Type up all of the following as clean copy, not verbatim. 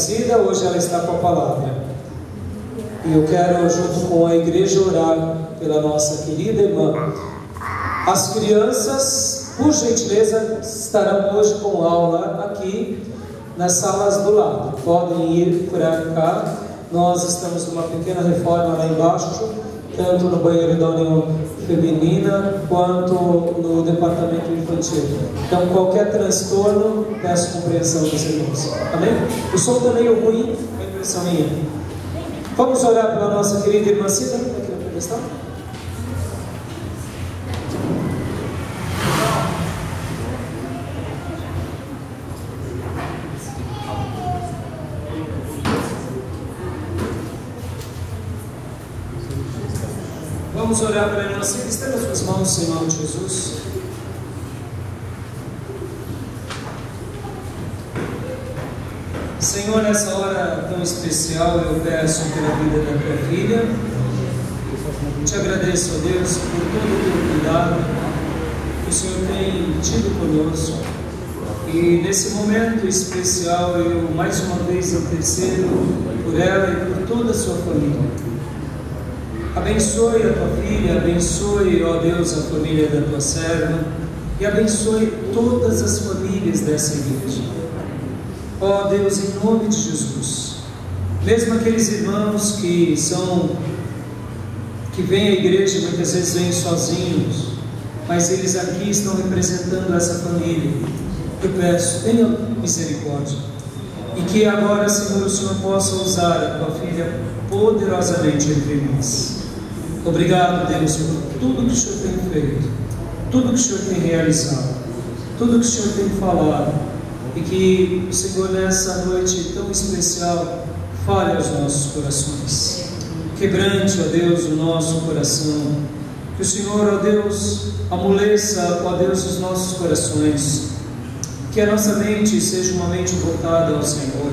Hoje ela está com a palavra. E eu quero, junto com a igreja, orar pela nossa querida irmã. As crianças, por gentileza, estarão hoje com aula aqui nas salas do lado. Podem ir para cá. Nós estamos numa pequena reforma lá embaixo, tanto no banheiro da União Feminina quanto no departamento infantil. Então, qualquer transtorno, peço compreensão dos irmãos. Amém? O som está meio ruim, é impressão minha. Vamos orar pela nossa querida irmã Cida, aqui na questão. Vamos orar pela irmã Cida. Estenda suas mãos em nome de Jesus. Senhor, nessa hora tão especial, eu peço pela vida da tua filha. Te agradeço, ó Deus, por todo o teu cuidado que o Senhor tem tido conosco. E nesse momento especial, eu mais uma vez intercedo por ela e por toda a sua família. Abençoe a tua filha, abençoe, ó Deus, a família da tua serva e abençoe todas as famílias dessa igreja. Ó Deus, em nome de Jesus, mesmo aqueles irmãos que vêm à igreja, muitas vezes vêm sozinhos, mas eles aqui estão representando essa família. Eu peço, tenha misericórdia, e que agora, Senhor, o Senhor possa usar a tua filha poderosamente entre nós. Obrigado, Deus, por tudo que o Senhor tem feito, tudo que o Senhor tem realizado, tudo que o Senhor tem falado, e que o Senhor, nessa noite tão especial, fale aos nossos corações. Quebrante, ó Deus, o nosso coração. Que o Senhor, ó Deus, amoleça, ó Deus, os nossos corações. Que a nossa mente seja uma mente voltada ao Senhor.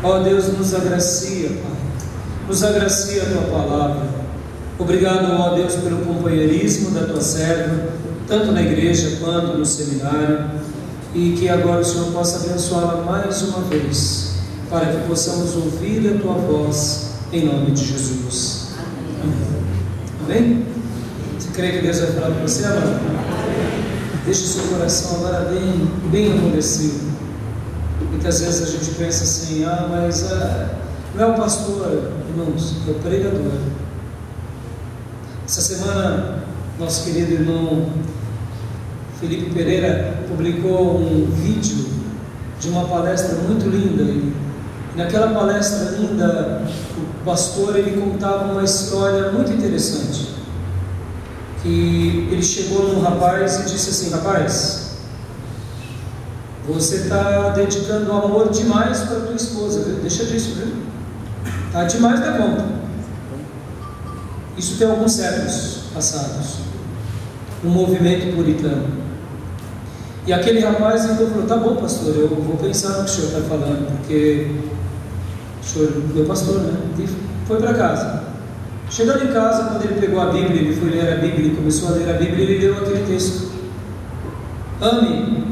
Ó Deus, nos agracia, Pai. Nos agracia a tua palavra. Obrigado, ó Deus, pelo companheirismo da tua serva, tanto na igreja quanto no seminário, e que agora o Senhor possa abençoá-la mais uma vez, para que possamos ouvir a tua voz, em nome de Jesus. Amém? Amém? Você crê que Deus vai falar com você agora? Deixe o seu coração agora bem amolecido. Muitas vezes a gente pensa assim, mas não é o pastor, irmãos, é o pregador. Essa semana, nosso querido irmão Felipe Pereira publicou um vídeo de uma palestra muito linda. E naquela palestra linda, o pastor ele contava uma história muito interessante. Que ele chegou num rapaz e disse assim: rapaz, você está dedicando amor demais para a tua esposa, viu? Deixa disso, viu? Está demais da conta. Isso tem alguns séculos passados, um movimento puritano. E aquele rapaz então falou: tá bom, pastor, eu vou pensar no que o senhor está falando, porque o senhor é meu pastor, né? E foi para casa. Chegando em casa, quando ele pegou a Bíblia, ele foi ler a Bíblia e começou a ler a Bíblia, ele leu aquele texto: ame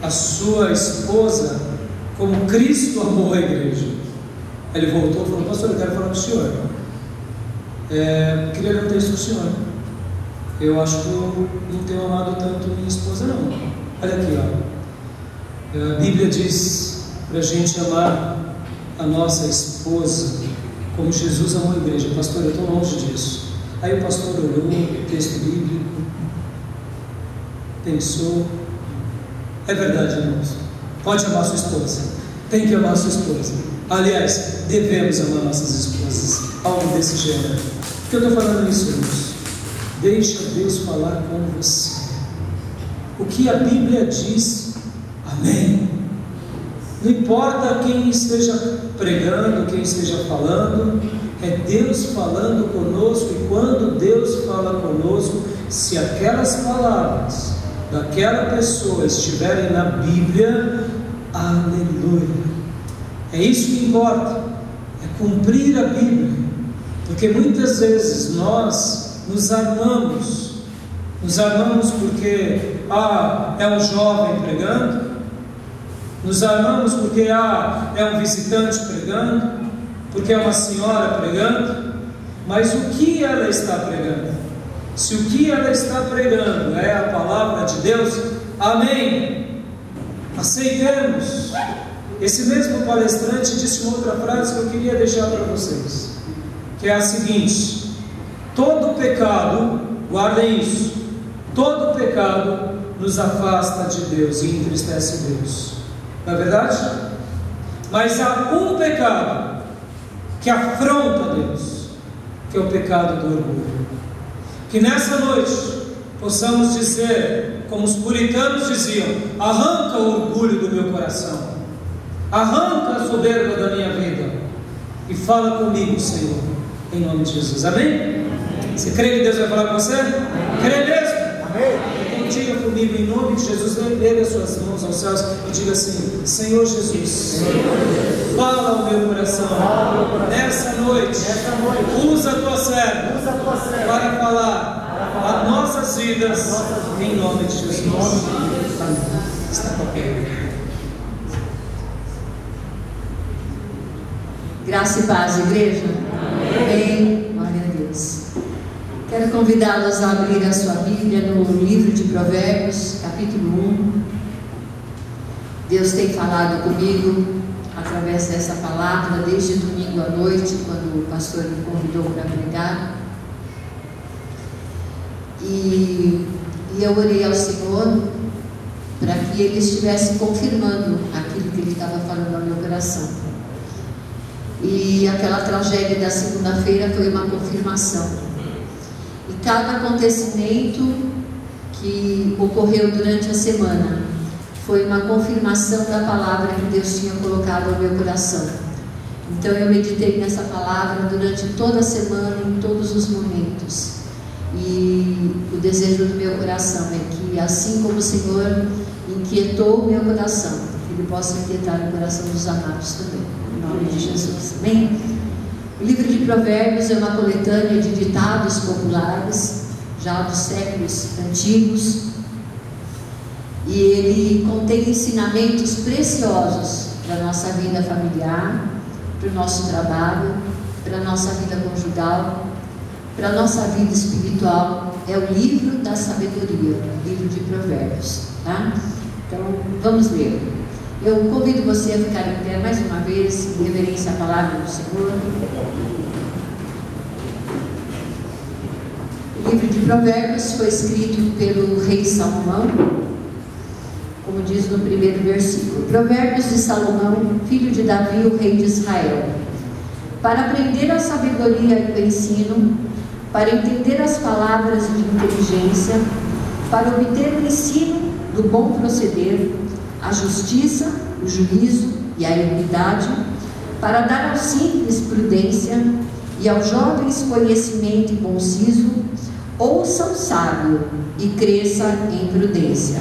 a sua esposa como Cristo amou a igreja. Aí ele voltou e falou: pastor, eu quero falar com o senhor. Queria ler um texto do senhor. Eu acho que eu não tenho amado tanto minha esposa, não. Olha aqui, ó. A Bíblia diz para a gente amar a nossa esposa como Jesus amou a igreja. Pastor, eu estou longe disso. Aí o pastor olhou o texto bíblico, pensou. É verdade, irmãos. Pode amar sua esposa. Tem que amar sua esposa. Aliás, devemos amar nossas esposas. Algo desse gênero. Por que eu estou falando isso, irmãos? Deixa Deus falar com você. O que a Bíblia diz, amém. Não importa quem esteja pregando, quem esteja falando, é Deus falando conosco. E quando Deus fala conosco, se aquelas palavras daquela pessoa estiverem na Bíblia, aleluia. É isso que importa, é cumprir a Bíblia. Porque muitas vezes nós nos armamos porque é um jovem pregando, Nos armamos porque é um visitante pregando, porque é uma senhora pregando, mas o que ela está pregando? Se o que ela está pregando é a palavra de Deus, amém, aceitemos. Esse mesmo palestrante disse uma outra frase que eu queria deixar para vocês, que é a seguinte: todo pecado, guardem isso, todo pecado nos afasta de Deus e entristece Deus, não é verdade? Mas há um pecado que afronta Deus, que é o pecado do orgulho. Que nessa noite possamos dizer, como os puritanos diziam: arranca o orgulho do meu coração, arranca a soberba da minha vida e fala comigo, Senhor, em nome de Jesus, amém? Você crê que Deus vai falar com você? Crê mesmo? Amém? Então diga comigo, em nome de Jesus, erga as suas mãos aos céus e diga assim: Senhor Jesus, fala ao meu coração, nessa noite, usa a tua serva para falar a nossas vidas, em nome de Jesus. Amém. Está ok. Graça e paz, igreja. Amém. Glória a Deus. Quero convidá-los a abrir a sua Bíblia no livro de Provérbios, capítulo 1. Deus tem falado comigo através dessa palavra desde domingo à noite, quando o pastor me convidou para pregar. E eu orei ao Senhor para que Ele estivesse confirmando aquilo que Ele estava falando ao meu coração. E aquela tragédia da segunda-feira foi uma confirmação. E cada acontecimento que ocorreu durante a semana foi uma confirmação da palavra que Deus tinha colocado ao meu coração. Então eu meditei nessa palavra durante toda a semana, em todos os momentos. E o desejo do meu coração é que, assim como o Senhor inquietou o meu coração, Ele possa inquietar o coração dos amados também, em nome de Jesus, amém? O livro de Provérbios é uma coletânea de ditados populares, já dos séculos antigos, e ele contém ensinamentos preciosos para a nossa vida familiar, para o nosso trabalho, para a nossa vida conjugal, para a nossa vida espiritual. É o livro da sabedoria, o livro de Provérbios, tá? Então, vamos ler. Eu convido você a ficar em pé mais uma vez, em reverência à palavra do Senhor. O livro de Provérbios foi escrito pelo rei Salomão, como diz no primeiro versículo: Provérbios de Salomão, filho de Davi, o rei de Israel, para aprender a sabedoria e o ensino, para entender as palavras de inteligência, para obter o ensino do bom proceder, a justiça, o juízo e a equidade, para dar aos simples prudência e aos jovens conhecimento e bom siso. Ouça o sábio e cresça em prudência,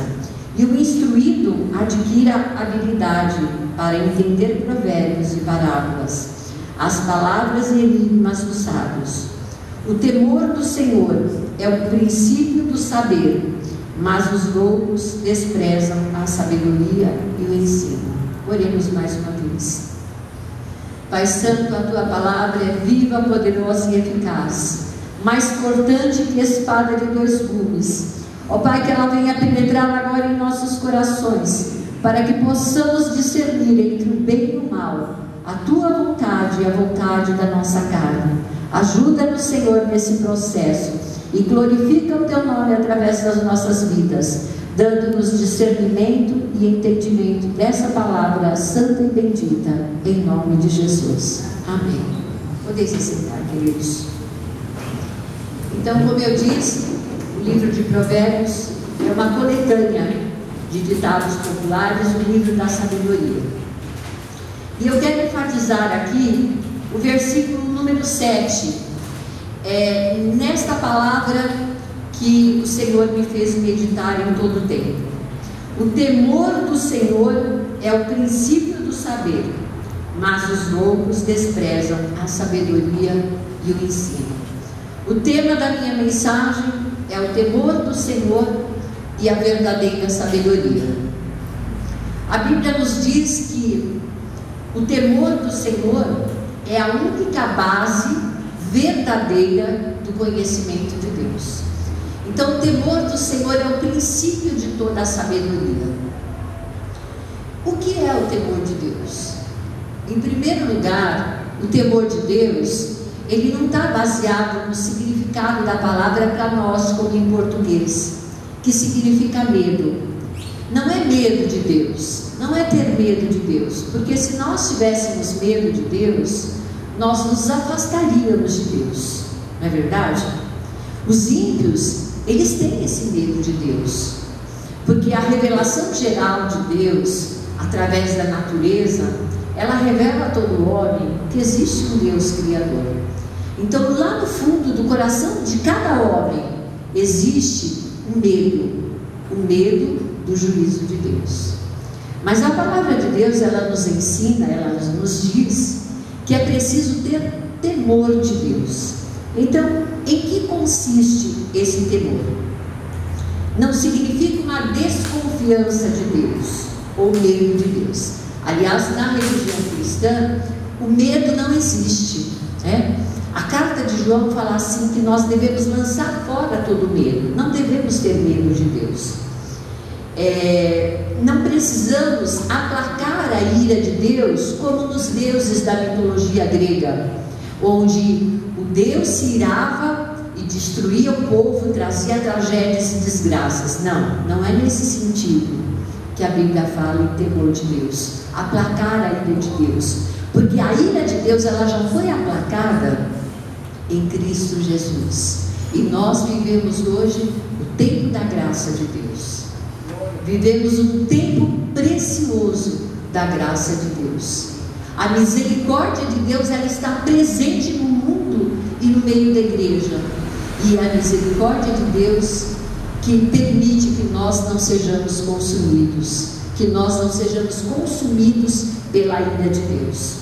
e o instruído adquira habilidade para entender provérbios e parábolas, as palavras e enigmas dos sábios. O temor do Senhor é o princípio do saber, mas os loucos desprezam a sabedoria e o ensino. Oremos mais uma vez. Pai Santo, a Tua palavra é viva, poderosa e eficaz, mais cortante que espada de dois gumes. Ó Pai, que ela venha penetrar agora em nossos corações, para que possamos discernir entre o bem e o mal, a Tua vontade e a vontade da nossa carne. Ajuda-nos, Senhor, nesse processo e glorifica o Teu nome através das nossas vidas, dando-nos discernimento e entendimento dessa palavra santa e bendita, em nome de Jesus. Amém. Podem se sentar, queridos. Então, como eu disse, o livro de Provérbios é uma coletânea de ditados populares, o livro da sabedoria. E eu quero enfatizar aqui o versículo número 7, nesta palavra que o Senhor me fez meditar em todo o tempo. O temor do Senhor é o princípio do saber, mas os loucos desprezam a sabedoria e o ensino. O tema da minha mensagem é o temor do Senhor e a verdadeira sabedoria. A Bíblia nos diz que o temor do Senhor é a única base verdadeira do conhecimento de Deus. Então, o temor do Senhor é o princípio de toda a sabedoria. O que é o temor de Deus? Em primeiro lugar, o temor de Deus, ele não está baseado no significado da palavra para nós, como em português, que significa medo. Não é medo de Deus, não é ter medo de Deus, porque se nós tivéssemos medo de Deus, nós nos afastaríamos de Deus, não é verdade? Os ímpios, eles têm esse medo de Deus, porque a revelação geral de Deus, através da natureza, ela revela a todo homem que existe um Deus Criador. Então, lá no fundo do coração de cada homem, existe um medo do juízo de Deus. Mas a palavra de Deus, ela nos ensina, ela nos diz que é preciso ter temor de Deus. Então, em que consiste esse temor? Não significa uma desconfiança de Deus ou medo de Deus. Aliás, na religião cristã, o medo não existe, né? A carta de João fala assim, que nós devemos lançar fora todo medo, não devemos ter medo de Deus. Não precisamos aplacar a ira de Deus como nos deuses da mitologia grega, onde o Deus se irava e destruía o povo, trazia tragédias e desgraças. Não é nesse sentido que a Bíblia fala em temor de Deus, aplacar a ira de Deus, porque a ira de Deus, ela já foi aplacada em Cristo Jesus, e nós vivemos hoje o tempo da graça de Deus. Vivemos um tempo precioso da graça de Deus. A misericórdia de Deus, ela está presente no mundo e no meio da igreja, e a misericórdia de Deus que permite que nós não sejamos consumidos, que nós não sejamos consumidos pela ira de Deus.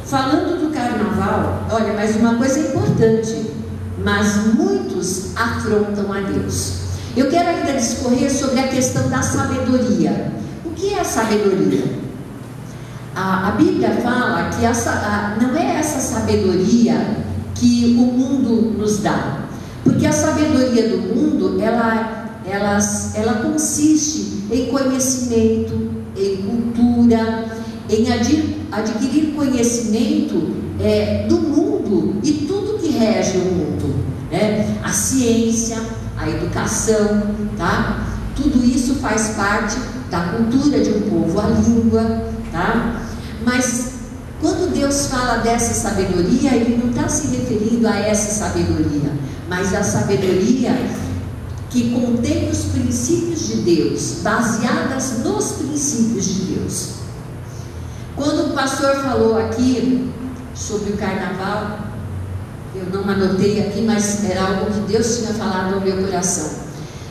Falando do carnaval, olha, mas uma coisa importante, mas muitos afrontam a Deus. Eu quero ainda discorrer sobre a questão da sabedoria. O que é a sabedoria? A Bíblia fala que não é essa sabedoria que o mundo nos dá, porque a sabedoria do mundo, ela consiste em conhecimento, em cultura, em adquirir conhecimento do mundo e tudo que rege o mundo, né? A ciência, a educação, tá? Tudo isso faz parte da cultura de um povo, a língua, tá? Mas quando Deus fala dessa sabedoria, Ele não está se referindo a essa sabedoria, mas a sabedoria que contém os princípios de Deus, baseadas nos princípios de Deus. Quando o pastor falou aqui sobre o carnaval, eu não anotei aqui, mas era algo que Deus tinha falado no meu coração.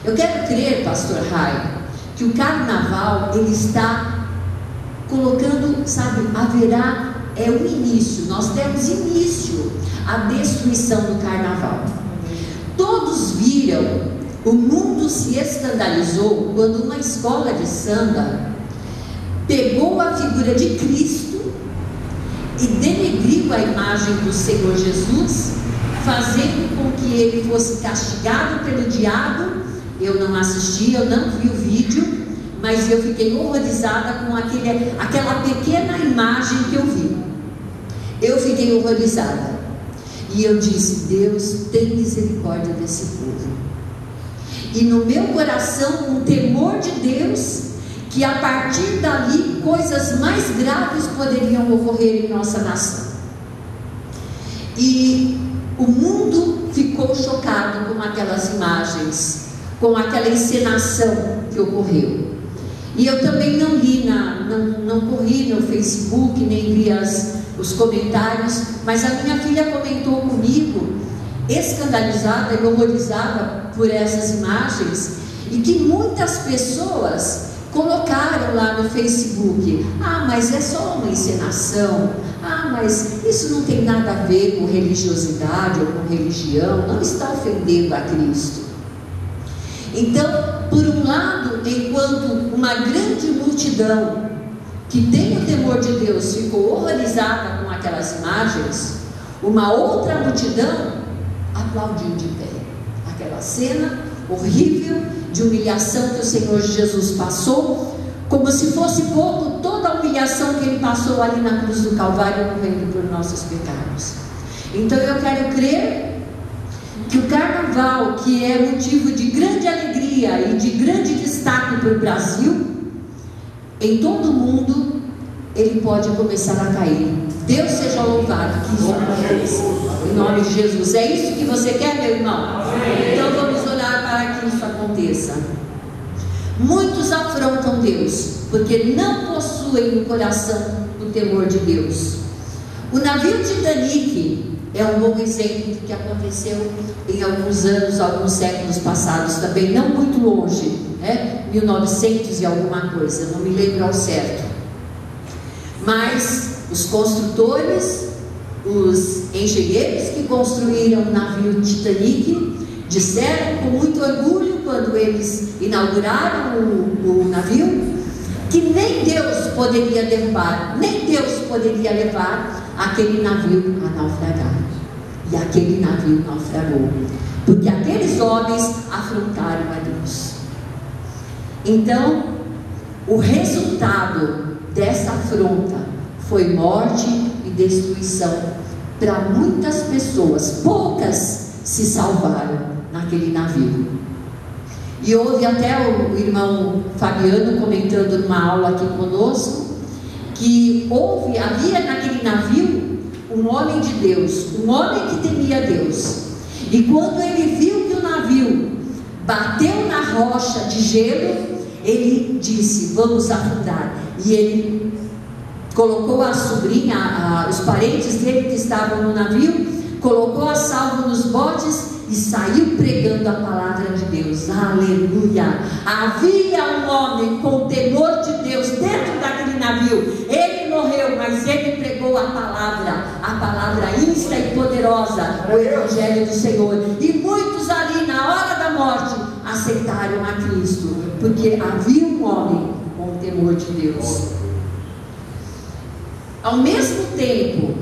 Eu quero crer, pastor Rai, que o carnaval, ele está colocando, sabe, haverá o início, nós demos início à destruição do carnaval. Todos viram, o mundo se escandalizou quando uma escola de samba pegou a figura de Cristo e denegriu a imagem do Senhor Jesus, fazendo com que ele fosse castigado pelo diabo. Eu não assisti, eu não vi o vídeo, mas eu fiquei horrorizada com aquela pequena imagem que eu vi. Eu fiquei horrorizada, e eu disse: Deus, tem misericórdia desse povo. E no meu coração, um temor de Deus, que a partir dali coisas mais graves poderiam ocorrer em nossa nação. E o mundo ficou chocado com aquelas imagens, com aquela encenação que ocorreu. E eu também não li, não corri no Facebook, nem vi os comentários, mas a minha filha comentou comigo, escandalizada e horrorizada por essas imagens, e que muitas pessoas colocaram lá no Facebook: ah, mas é só uma encenação, ah, mas isso não tem nada a ver com religiosidade ou com religião, não está ofendendo a Cristo. Então, por um lado, enquanto uma grande multidão que tem o temor de Deus ficou horrorizada com aquelas imagens, uma outra multidão aplaudiu de pé aquela cena horrível de humilhação que o Senhor Jesus passou, como se fosse pouco toda a humilhação que Ele passou ali na cruz do Calvário, morrendo por nossos pecados. Então eu quero crer que o Carnaval, que é motivo de grande alegria e de grande destaque para o Brasil, em todo o mundo, ele pode começar a cair. Deus seja louvado que isso aconteça, em nome de Jesus. É isso que você quer, meu irmão? Então vamos orar para que isso aconteça. Muitos afrontam Deus, porque não possuem no coração o temor de Deus. O navio Titanic é um bom exemplo do que aconteceu em alguns anos, alguns séculos passados também, não muito longe, 1900 e alguma coisa, não me lembro ao certo. Mas os construtores, os engenheiros que construíram o navio Titanic, disseram com muito orgulho, quando eles inauguraram o navio, que nem Deus poderia derrubar, nem Deus poderia levar aquele navio a naufragar. E aquele navio naufragou, porque aqueles homens afrontaram a Deus. Então, o resultado dessa afronta foi morte e destruição para muitas pessoas. Poucas se salvaram naquele navio. E houve até o irmão Fabiano comentando numa aula aqui conosco, que havia naquele navio um homem de Deus, um homem que temia Deus. E quando ele viu que o navio bateu na rocha de gelo, ele disse: vamos afundar. E ele colocou a sobrinha, os parentes dele que estavam no navio, colocou a salvo nos botes e saiu pregando a palavra de Deus. Aleluia! Havia um homem com temor de Deus dentro daquele navio. Ele morreu, mas ele pregou a palavra ínsta e poderosa, o Evangelho do Senhor. E muitos ali, na hora da morte, aceitaram a Cristo, porque havia um homem com temor de Deus. Ao mesmo tempo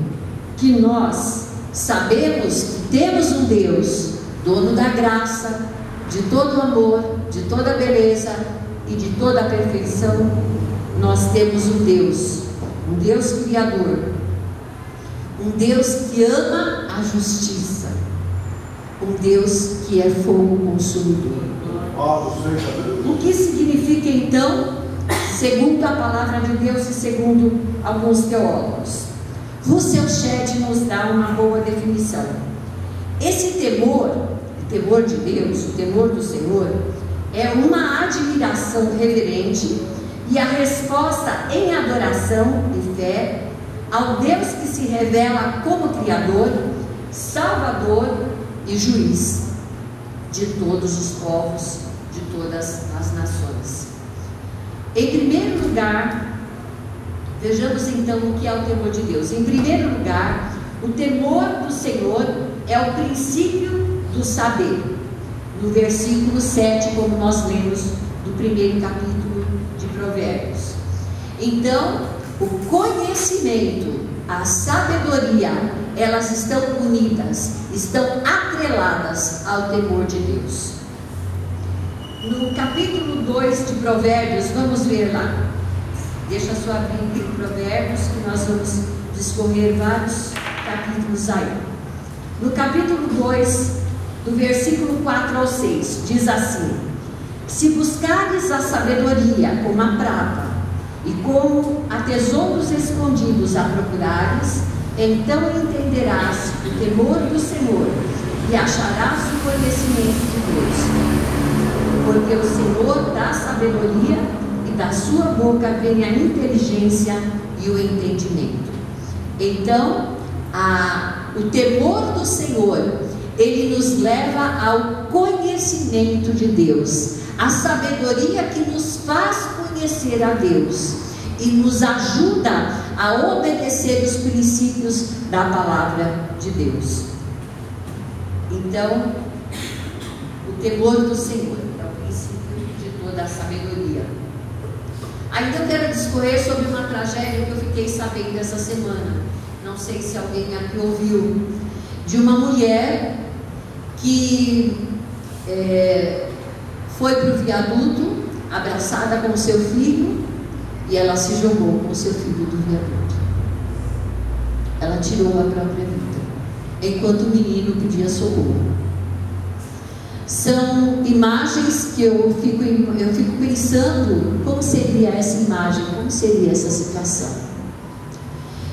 que nós sabemos que temos um Deus, dono da graça, de todo amor, de toda beleza e de toda perfeição, nós temos um Deus criador, um Deus que ama a justiça, um Deus que é fogo consumidor. O que significa então, segundo a palavra de Deus e segundo alguns teólogos? Russell Shedd nos dá uma boa definição. Esse temor, o temor de Deus, o temor do Senhor, é uma admiração reverente e a resposta em adoração e fé ao Deus que se revela como Criador, Salvador e Juiz de todos os povos, de todas as nações. Em primeiro lugar, vejamos então o que é o temor de Deus. Em primeiro lugar, o temor do Senhor é o princípio do saber. No versículo 7, como nós lemos do primeiro capítulo de Provérbios. Então, o conhecimento, a sabedoria, elas estão unidas, estão atreladas ao temor de Deus. No capítulo 2 de Provérbios, vamos ver lá. Deixa a sua Bíblia em Provérbios, que nós vamos discorrer vários capítulos aí. No capítulo 2, do versículo 4 ao 6, diz assim: se buscares a sabedoria como a prata, e como a tesouros escondidos a procurares, então entenderás o temor do Senhor, e acharás o conhecimento de Deus. Porque o Senhor dá sabedoria, e da sua boca vem a inteligência e o entendimento. Então, o temor do Senhor, ele nos leva ao conhecimento de Deus, a sabedoria que nos faz conhecer a Deus e nos ajuda a obedecer os princípios da palavra de Deus. Então, o temor do Senhor é o princípio de toda a sabedoria. Ainda eu quero discorrer sobre uma tragédia que eu fiquei sabendo essa semana. Não sei se alguém aqui ouviu. De uma mulher que foi para o viaduto, abraçada com seu filho, e ela se jogou com seu filho do viaduto. Ela tirou a própria vida, enquanto o menino pedia socorro. São imagens que eu fico pensando como seria essa imagem, como seria essa situação.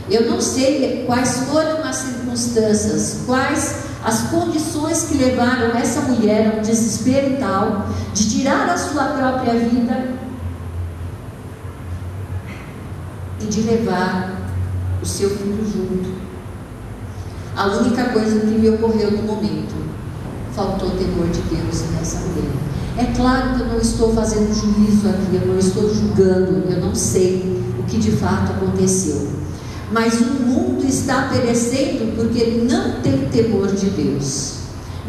Eu não sei quais foram as circunstâncias, quais as condições que levaram essa mulher a um desespero tal de tirar a sua própria vida e de levar o seu filho junto. A única coisa que me ocorreu no momento: faltou temor de Deus nessa mulher. É claro que eu não estou fazendo juízo aqui, eu não estou julgando, eu não sei o que de fato aconteceu. Mas o mundo está perecendo porque não tem temor de Deus.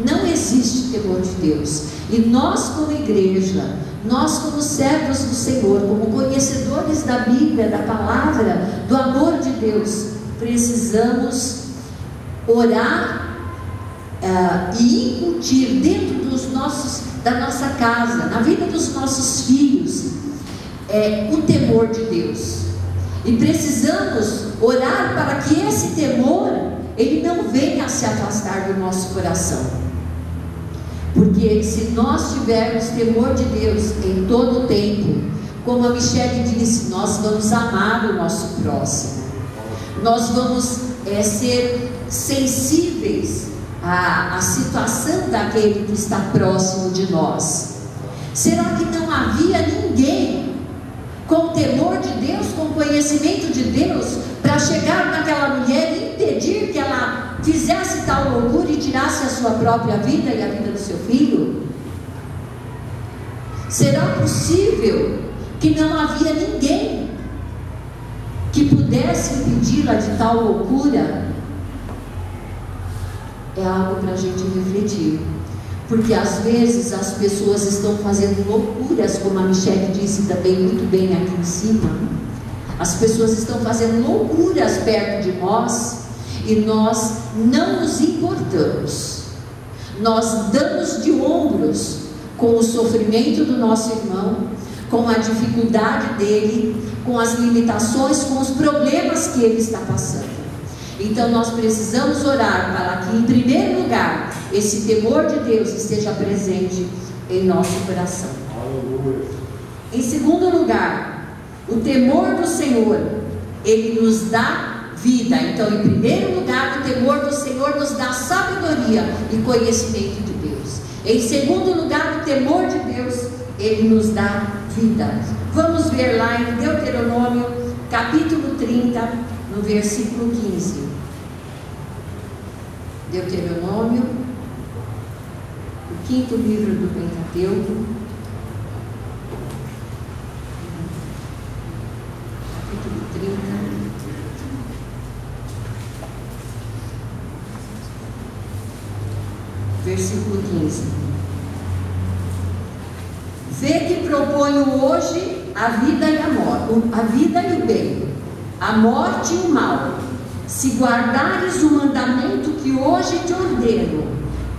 Não existe temor de Deus. E nós, como igreja, nós, como servos do Senhor, como conhecedores da Bíblia, da palavra, do amor de Deus, precisamos orar e incutir dentro da nossa casa, na vida dos nossos filhos, o temor de Deus. E precisamos orar para que esse temor, ele não venha a se afastar do nosso coração. Porque se nós tivermos temor de Deus em todo o tempo, como a Michele disse, nós vamos amar o nosso próximo. Nós vamos ser sensíveis à situação daquele que está próximo de nós. Será que não havia ninguém com temor de Deus, com conhecimento de Deus, para chegar naquela mulher e impedir que ela fizesse tal loucura e tirasse a sua própria vida e a vida do seu filho? Será possível que não havia ninguém que pudesse impedi-la de tal loucura? É algo para a gente refletir. Porque às vezes as pessoas estão fazendo loucuras, como a Michele disse também muito bem aqui em cima. As pessoas estão fazendo loucuras perto de nós e nós não nos importamos. Nós damos de ombros com o sofrimento do nosso irmão, com a dificuldade dele, com as limitações, com os problemas que ele está passando. Então nós precisamos orar para que, em primeiro lugar, esse temor de Deus esteja presente em nosso coração. Aleluia. Em segundo lugar, o temor do Senhor, ele nos dá vida. Então, em primeiro lugar, o temor do Senhor nos dá sabedoria e conhecimento de Deus. Em segundo lugar, o temor de Deus, ele nos dá vida. Vamos ver lá em Deuteronômio, capítulo 30, no versículo 15. Deuteronômio, o quinto livro do Pentateuco, capítulo 30, versículo 15. Vê que proponho hoje a vida e a morte, a vida e o bem, a morte e o mal. Se guardares o mandamento que hoje te ordeno,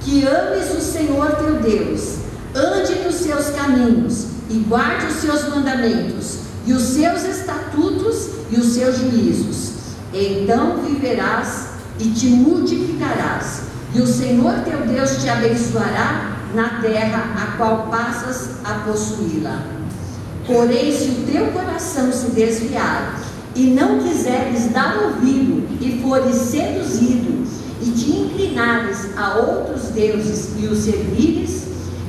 que ames o Senhor teu Deus, ande nos seus caminhos e guarde os seus mandamentos e os seus estatutos e os seus juízos, então viverás e te multiplicarás, e o Senhor teu Deus te abençoará na terra a qual passas a possuí-la. Porém, se o teu coração se desviar e não quiseres dar ouvido e fores seduzido e te inclinares a outros deuses e os servires,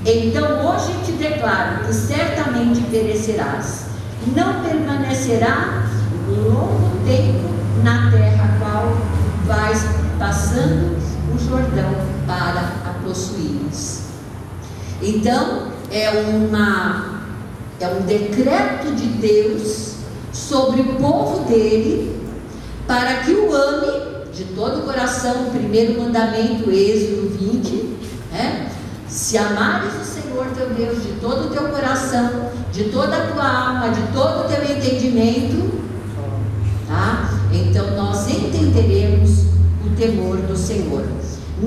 então hoje te declaro que certamente perecerás. Não permanecerá longo tempo na terra a qual vais passando o Jordão para a possuires. Então é um decreto de Deus sobre o povo dele, para que o ame de todo o coração. O primeiro mandamento, Êxodo 20, se amares o Senhor Senhor teu Deus de todo o teu coração, de toda a tua alma, de todo o teu entendimento, tá? Então nós entenderemos o temor do Senhor.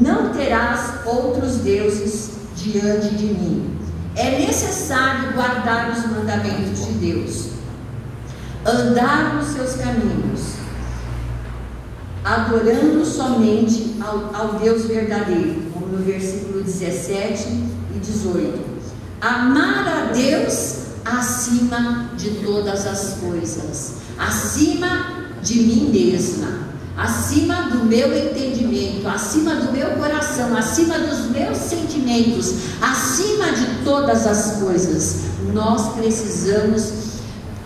Não terás outros deuses diante de mim. É necessário guardar os mandamentos de Deus, andar nos seus caminhos, adorando somente ao Deus verdadeiro, como no versículo 17 e 18. Amar a Deus acima de todas as coisas, acima de mim mesma, acima do meu entendimento, acima do meu coração, acima dos meus sentimentos, acima de todas as coisas. Nós precisamos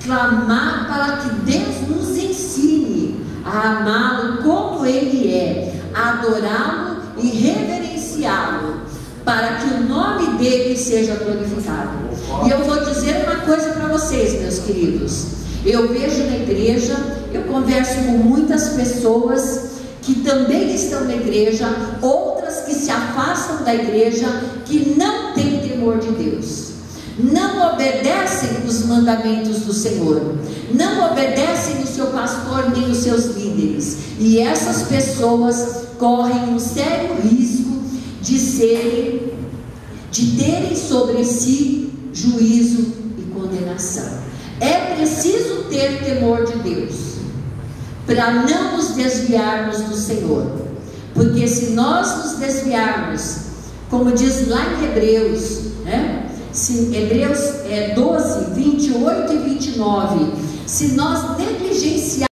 clamar para que Deus nos ensine a amá-lo como Ele é, a adorá-lo e reverenciá-lo, para que o nome dele seja glorificado. E eu vou dizer uma coisa para vocês, meus queridos. Eu vejo na igreja, eu converso com muitas pessoas que também estão na igreja, outras que se afastam da igreja, que não têm temor de Deus, não obedecem os mandamentos do Senhor, não obedecem o seu pastor nem os seus líderes, e essas pessoas correm um sério risco de terem sobre si juízo e condenação. É preciso ter temor de Deus para não nos desviarmos do Senhor, porque se nós nos desviarmos, como diz lá em Hebreus, né? Hebreus 12, 28 e 29, se nós negligenciarmos